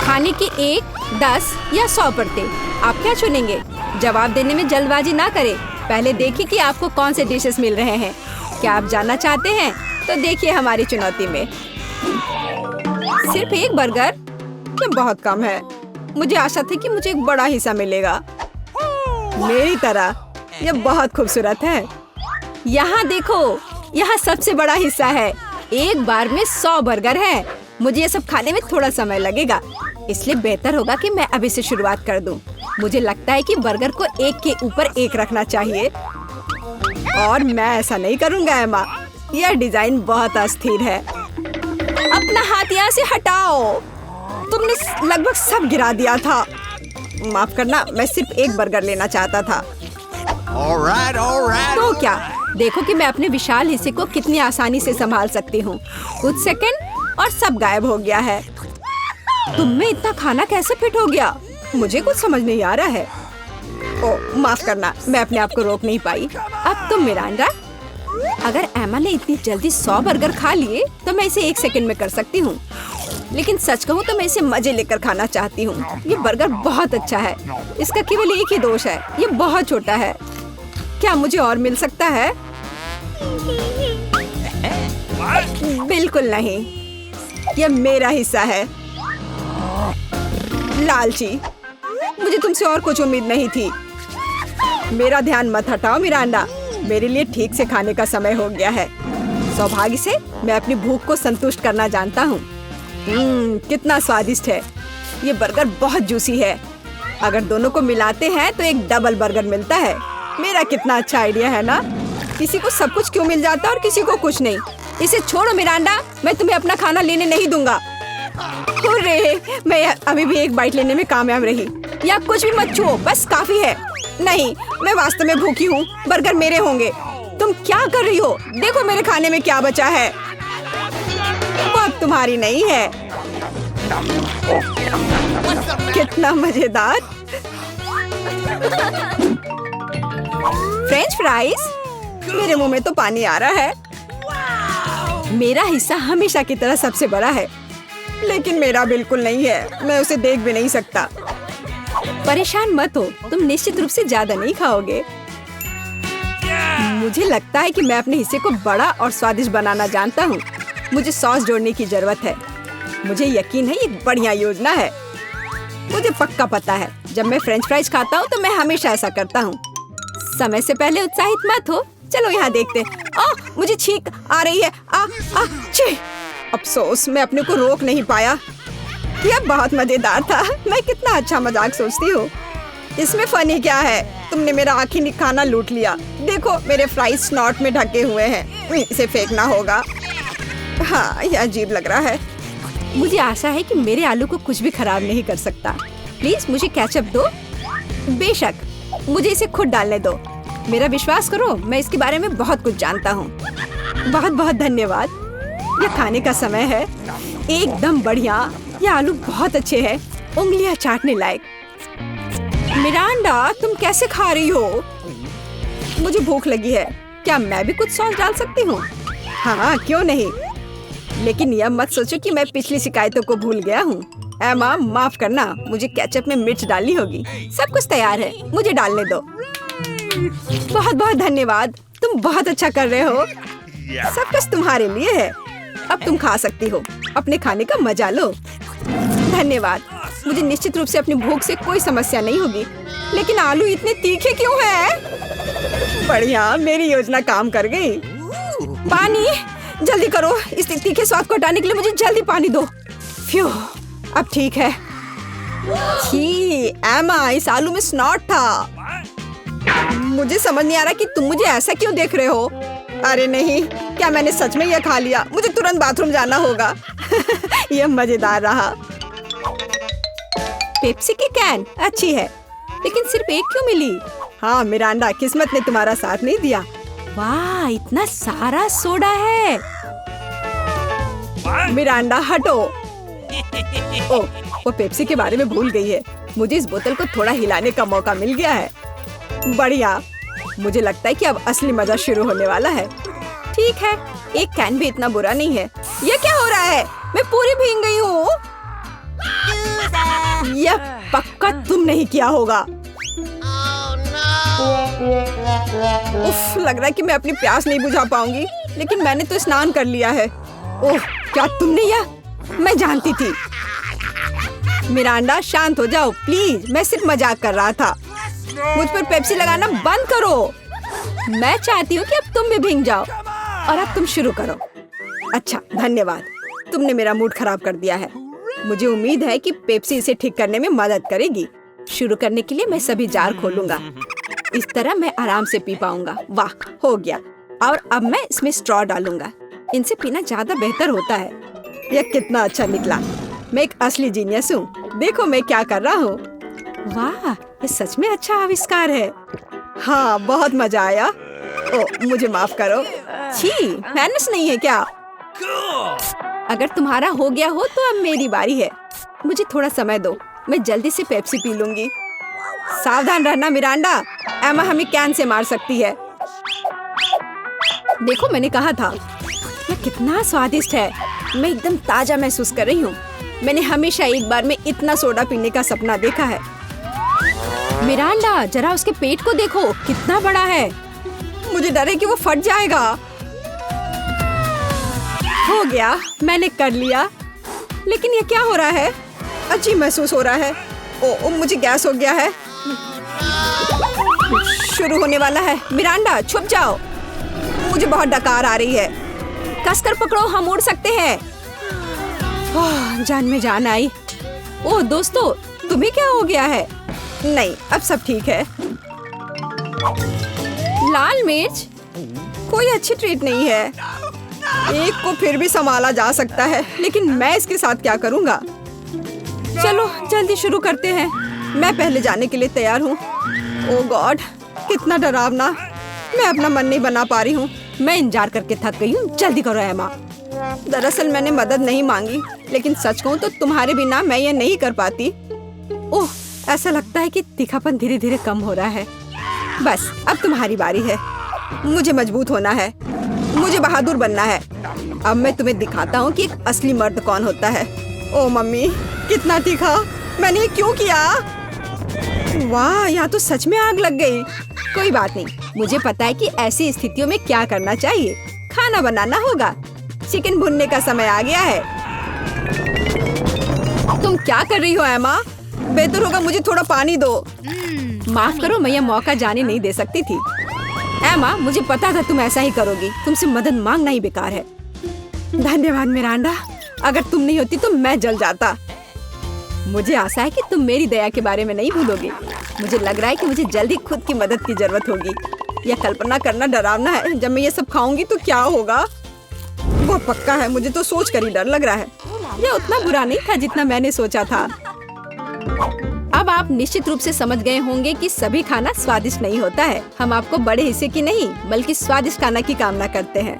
खाने की 1, 10 या 100 परतें। आप क्या चुनेंगे? जवाब देने में जल्दबाजी ना करें। पहले देखिए कि आपको कौन से डिशेस मिल रहे हैं। क्या आप जानना चाहते हैं? तो देखिए हमारी चुनौती में। सिर्फ 1 बर्गर? ये बहुत कम है। मुझे आशा थी कि मुझे एक बड़ा हिस्सा मिलेगा। मेरी तरह। ये बहुत खूबसूरत है। यहाँ देखो, यहाँ सबसे बड़ा हिस्सा है। एक बार में 100 बर्गर है। मुझे ये सब खाने में थोड़ा समय लगेगा, इसलिए बेहतर होगा कि मैं अभी से शुरुआत कर दूं। मुझे लगता है कि बर्गर को एक के ऊपर एक रखना चाहिए, और मैं ऐसा नहीं करूँगा एमा। यह डिजाइन बहुत अस्थिर है। अपना हाथ यहाँ से हटाओ। तुमने लगभग सब गिरा दिया था। माफ करना, मैं सिर्फ 1 बर्गर लेना चाहता था। Alright. तो क्या? देखो कि मैं अपने विशाल हिस्से को कितनी आसानी से संभाल सकती हूँ। कुछ सेकंड और सब गायब हो गया है। तुम में इतना खाना कैसे फिट हो गया? मुझे कुछ समझ नहीं आ रहा है। ओह, माफ करना, मैं अपने आप को रोक नहीं पाई। अब तुम मिरांडा, अगर एमा ने इतनी जल्दी 100 बर्गर खा लिए तो मैं इसे 1 सेकंड में कर सकती हूँ। लेकिन सच कहूँ तो मैं इसे मजे लेकर खाना चाहती हूँ। ये बर्गर बहुत अच्छा है। इसका केवल एक ही दोष है, ये बहुत छोटा है। क्या मुझे और मिल सकता है? बिल्कुल नहीं, ये मेरा हिस्सा है। लालची, मुझे तुमसे और कुछ उम्मीद नहीं थी। मेरा ध्यान मत हटाओ मिरांडा। मेरे लिए ठीक से खाने का समय हो गया है। सौभाग्य से मैं अपनी भूख को संतुष्ट करना जानता हूँ। कितना स्वादिष्ट है। ये बर्गर बहुत जूसी है। अगर दोनों को मिलाते हैं तो एक डबल बर्गर मिलता है। मेरा कितना अच्छा आइडिया है ना? किसी को सब कुछ क्यों मिल जाता है और किसी को कुछ नहीं? इसे छोड़ो मिरांडा, मैं तुम्हें अपना खाना लेने नहीं दूंगा। हुर्रे, मैं अभी भी 1 बाइट लेने में कामयाब रही। या कुछ भी मत छुओ, बस काफी है। नहीं, मैं वास्तव में भूखी हूँ। बर्गर मेरे होंगे। तुम क्या कर रही हो? देखो मेरे खाने में क्या बचा है। वो अब तुम्हारी नहीं है। कितना मजेदार। French fries? मेरे मुंह में तो पानी आ रहा है। मेरा हिस्सा हमेशा की तरह सबसे बड़ा है, लेकिन मेरा बिल्कुल नहीं है। मैं उसे देख भी नहीं सकता। परेशान मत हो, तुम निश्चित रूप से ज्यादा नहीं खाओगे। मुझे लगता है कि मैं अपने हिस्से को बड़ा और स्वादिष्ट बनाना जानता हूँ। मुझे सॉस जोड़ने की जरूरत है। मुझे यकीन है ये बढ़िया योजना है। मुझे पक्का पता है, जब मैं फ्रेंच फ्राइज खाता हूँ तो मैं हमेशा ऐसा करता हूँ। समय से पहले उत्साहित मत हो। चलो यहाँ देखते। मुझे छींक आ रही है। छी! अफसोस, मैं अपने को रोक नहीं पाया। यह बहुत मजेदार था। मैं कितना अच्छा मजाक सोचती हूँ। इसमें फनी क्या है? तुमने मेरा आखिरी खाना लूट लिया। देखो मेरे फ्राइज स्नॉट में ढके हुए हैं। इसे फेंकना होगा। हाँ, यह अजीब लग रहा है। मुझे आशा है कि मेरे आलू को कुछ भी खराब नहीं कर सकता। प्लीज मुझे केचप दो। बेशक, मुझे इसे खुद डालने दो। मेरा विश्वास करो, मैं इसके बारे में बहुत कुछ जानता हूँ। बहुत बहुत धन्यवाद। यह खाने का समय है। एकदम बढ़िया। ये आलू बहुत अच्छे हैं, उंगलियां चाटने लायक। मिरांडा, तुम कैसे खा रही हो? मुझे भूख लगी है। क्या मैं भी कुछ सॉस डाल सकती हूँ? हाँ, क्यों नहीं। लेकिन यह मत सोचो कि मैं पिछली शिकायतों को भूल गया हूँ। एमा, माफ करना, मुझे केचप में मिर्च डालनी होगी। सब कुछ तैयार है, मुझे डालने दो। बहुत बहुत धन्यवाद। तुम बहुत अच्छा कर रहे हो। सब कुछ तुम्हारे लिए है। अब तुम खा सकती हो। अपने खाने का मजा लो। धन्यवाद। मुझे निश्चित रूप से अपनी भूख से कोई समस्या नहीं होगी। लेकिन आलू इतने तीखे क्यों हैं? बढ़िया, मेरी योजना काम कर गई। पानी जल्दी करो। इस तीखे स्वाद को हटाने के लिए मुझे जल्दी पानी दो। फ्यू, अब ठीक है। छी, एमा, इस आलू में स्नॉट था। मुझे समझ नहीं आ रहा कि तुम मुझे ऐसा क्यों देख रहे हो। अरे नहीं, क्या मैंने सच में यह खा लिया? मुझे तुरंत बाथरूम जाना होगा। यह मजेदार रहा। पेप्सी की कैन अच्छी है, लेकिन सिर्फ 1 क्यों मिली? हाँ मिरांडा, किस्मत ने तुम्हारा साथ नहीं दिया। वाह, इतना सारा सोडा है। मिरांडा हटो। ओह, वो पेप्सी के बारे में भूल गई है। मुझे इस बोतल को थोड़ा हिलाने का मौका मिल गया है। बढ़िया, मुझे लगता है कि अब असली मजा शुरू होने वाला है। ठीक है, 1 कैन भी इतना बुरा नहीं है। ये क्या हो रहा है? मैं पूरी भीग गई हूँ। यह पक्का तुम नहीं किया होगा। उफ, लग रहा है कि मैं अपनी प्यास नहीं बुझा पाऊंगी, लेकिन मैंने तो स्नान कर लिया है। ओह, क्या तुमने यह? मैं जानती थी। मिरांडा शांत हो जाओ प्लीज, मैं सिर्फ मजाक कर रहा था। मुझ पर पेप्सी लगाना बंद करो। मैं चाहती हूँ कि अब तुम भी भीग जाओ और अब तुम शुरू करो। अच्छा, धन्यवाद, तुमने मेरा मूड खराब कर दिया है। मुझे उम्मीद है कि पेप्सी इसे ठीक करने में मदद करेगी। शुरू करने के लिए मैं सभी जार खोलूंगा, इस तरह मैं आराम से पी पाऊंगा। वाह, हो गया। और अब मैं इसमें स्ट्रॉ डालूंगा, इनसे पीना ज्यादा बेहतर होता है। यह कितना अच्छा निकला। मैं एक असली जीनियस हूँ। देखो मैं क्या कर रहा हूँ। वाह, ये सच में अच्छा आविष्कार है। हाँ, बहुत मजा आया। ओ, मुझे माफ करो। छी, मैनर्स नहीं है क्या? अगर तुम्हारा हो गया हो तो अब मेरी बारी है। मुझे थोड़ा समय दो, मैं जल्दी से पेप्सी पी लूंगी। सावधान रहना मिरांडा, एमा हमें कैन से मार सकती है। देखो, मैंने कहा था। यह कितना स्वादिष्ट है। मैं एकदम ताजा महसूस कर रही हूँ। मैंने हमेशा एक बार में इतना सोडा पीने का सपना देखा है। मिरांडा, जरा उसके पेट को देखो, कितना बड़ा है। मुझे डर है कि वो फट जाएगा। हो गया, मैंने कर लिया। लेकिन ये क्या हो रहा है? अजीब महसूस हो रहा है। ओ, मुझे गैस हो गया है। शुरू होने वाला है। मिरांडा, छुप जाओ, मुझे बहुत डकार आ रही है। कसकर पकड़ो, हम उड़ सकते हैं। ओह, जान में जान आई। ओह दोस्तों, तुम्हें क्या हो गया है? नहीं, अब सब ठीक है। लाल मिर्च कोई अच्छी ट्रीट नहीं है। एक को फिर भी संभाला जा सकता है, लेकिन मैं इसके साथ क्या करूंगा? चलो जल्दी शुरू करते हैं। मैं पहले जाने के लिए तैयार हूँ। ओह गॉड, कितना डरावना। मैं अपना मन नहीं बना पा रही हूँ। मैं इंतजार करके थक गई हूँ। जल्दी करो एमा। दरअसल मैंने मदद नहीं मांगी, लेकिन सच कहूँ तो तुम्हारे बिना मैं ये नहीं कर पाती। ओह, ऐसा लगता है कि तीखापन धीरे धीरे कम हो रहा है। बस अब तुम्हारी बारी है। मुझे मजबूत होना है, मुझे बहादुर बनना है। अब मैं तुम्हें दिखाता हूँ कि एक असली मर्द कौन होता है। ओह मम्मी, कितना तीखा। मैंने ये क्यों किया? वाह, यहाँ तो सच में आग लग गई। कोई बात नहीं, मुझे पता है कि ऐसी स्थितियों में क्या करना चाहिए। खाना बनाना होगा। चिकन भुनने का समय आ गया है। तुम क्या कर रही हो एमा? बेहतर होगा मुझे थोड़ा पानी दो। माफ करो, मैं यह मौका जाने नहीं दे सकती थी। एमा, मुझे पता था तुम ऐसा ही करोगी। तुमसे मदद मांगना ही बेकार है। धन्यवाद मिरांडा, अगर तुम नहीं होती तो मैं जल जाता। मुझे आशा है कि तुम मेरी दया के बारे में नहीं भूलोगे। मुझे लग रहा है कि मुझे जल्दी खुद की मदद की जरूरत होगी। यह कल्पना करना डरावना है। जब मैं ये सब खाऊंगी तो क्या होगा? वो पक्का है, मुझे तो सोच कर ही डर लग रहा है। यह उतना बुरा नहीं था जितना मैंने सोचा था। अब आप निश्चित रूप से समझ गए होंगे कि सभी खाना स्वादिष्ट नहीं होता है। हम आपको बड़े हिस्से की नहीं, बल्कि स्वादिष्ट खाना की कामना करते हैं।